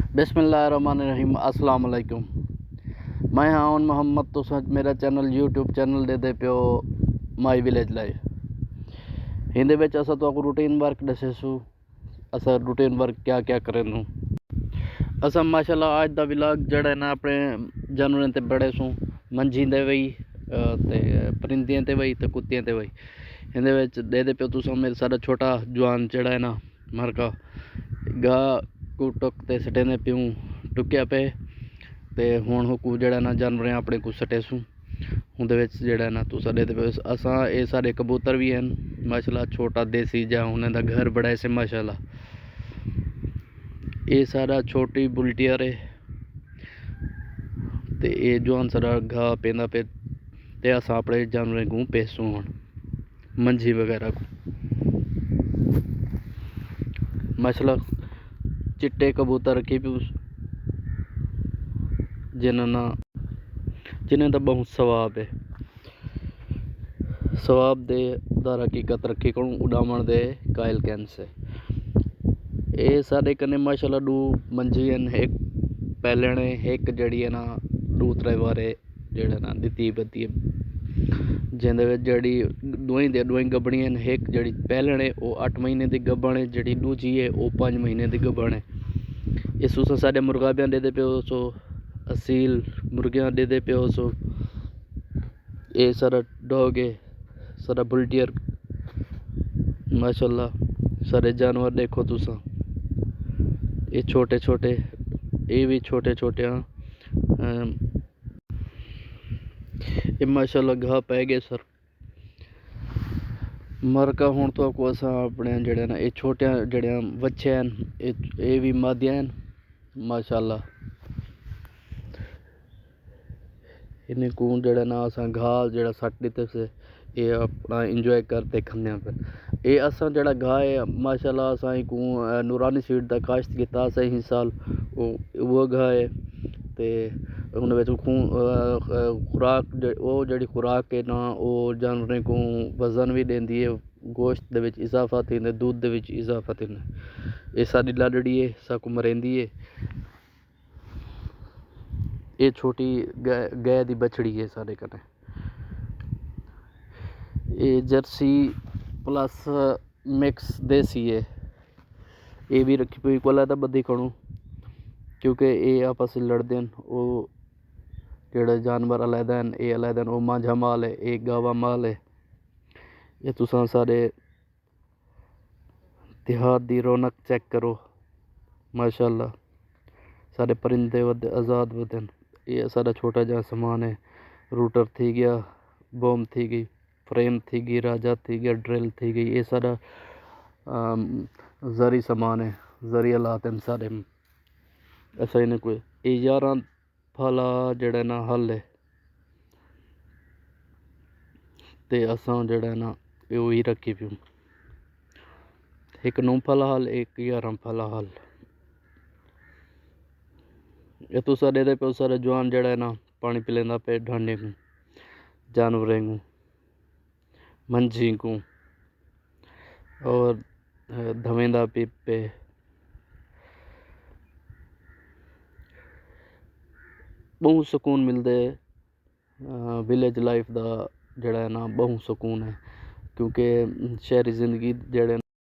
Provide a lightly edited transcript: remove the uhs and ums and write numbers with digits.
बिस्मिल्लाहिर्रहमानिर्रहीम अस्सलाम वालेकुम। मैं हाँ मोहम्मद तो मेरा चैनल यूट्यूब चैनल दे पियो माई विलेज लाइफ। हिंदे विच असां तो रूटीन वर्क दसेसू। असां रूटीन वर्क क्या क्या करें। असां माशाल्लाह आज दा व्लॉग जड़ा ना अपने जानवरें ते बड़े सूँ मंझी दे वही ते परिंदियां ते वही ते कुत्तियां ते वही। हिंदे विच दे पियो तुसां मेरे सारा छोटा जवान जड़ा है ना मरका गा को टुक ते सटेने पियूँ टुक्या पे ते हुण हुकू जड़ा ना जानवरें अपने को सटेसूँ उहदे विच जड़ा ना तुसां दे पियो। असां ये सारे कबूतर भी हैं माशाल्लाह छोटा देसी जा उन्हें दा घर बड़ा ऐसे माशाल्लाह। ये सारा छोटी बुलटियर है ते ये जवान सारा घा पेंदा पे ते असां अपने जानवरें को पेसूँ हुण मंझी वगैरह को माशाल्लाह। चिट्टे कबूतर रखी भी जिन्हें तो बहुत सवाब है। सवाब दे दार हकीकत रखी करूँ उड़ावण दे कायल कैन से ये साढ़े कने माशाल्लाह दू मंझी हैं। एक पैलने एक जड़ी है ना दू त्रै बारे जेड़ा ना दिती बती जिंदे विच जड़ी दोई गब्बणी हैं। एक जड़ी पैलने वो 8 महीने की गब्बण है, जड़ी दूजी है वो 5 महीने की गब्बण है। इस तुसां साढ़े मुर्गा भी दे पियो सो असील मुर्गियां दे पियो सो। ये सारा डॉग है सारा बुलटियर माशाल्लाह। सारे जानवर देखो तुसां ये छोटे छोटे ये भी छोटे छोटे हाँ ये माशाल्लाह घा पै गए सर मरका। हुण तो आपको असां अपने जड़े ना ये छोटे जड़े बच्चे हैं ये भी मादियां हैं माशाल्लाह। इन्हें को जड़ा ना असां घा जड़ा सट दिते से ये अपना इंजॉय करते खन्ने पे। ये असां जड़ा घा है माशाल्लाह असां को नूरानी सीड दा काश्त किता सही साल वो घा है ते उन विच खुराक वो जड़ी खुराक है ना वो जानवरें को वजन भी देंदी है, गोश्त दे विच इजाफा थींदा, दूध दे विच इजाफा थींदा। ये साडी लाडड़ी है साकू मरेंदी है। ये छोटी गाय दी बछड़ी है साढ़े कने। ये जर्सी प्लस मिक्स देसी है ये भी रखी हुई को अलहदा बदी खड़ू क्योंकि ये आपस में लड़ते हैं। वो जेड़े जानवर अलहदा हैं ये अलहदा हैं। वो मांझा माल है ये गावा माल है। ये तुसां सारे देहात दी रौनक चेक करो माशाल्लाह। सारे परिंदे आज़ाद वदन। ये सारा छोटा जहा सामान है रूटर थी गया, बॉम थी गई, फ्रेम थी गई, राजा थी गया, ड्रिल थी गई। ये सारा जरी सामान है जरी हालात हैं सारे। ऐसा इन्हें कोई ये 11 फाला जड़ा ना हल है ते असां जड़ा ना वही रखी पियूं एक 9 फाला हल एक 11 फाला हल। ये तुसा दे पियो सारे जवान जड़ा है ना पानी पिलेंदा पे ढांडे को जानवरें को मंझी को और धवेंदा पीप पे। बहुत सुकून मिलता है विलेज लाइफ दा जड़ा है ना बहुत सुकून है क्योंकि शहरी ज़िंदगी जड़े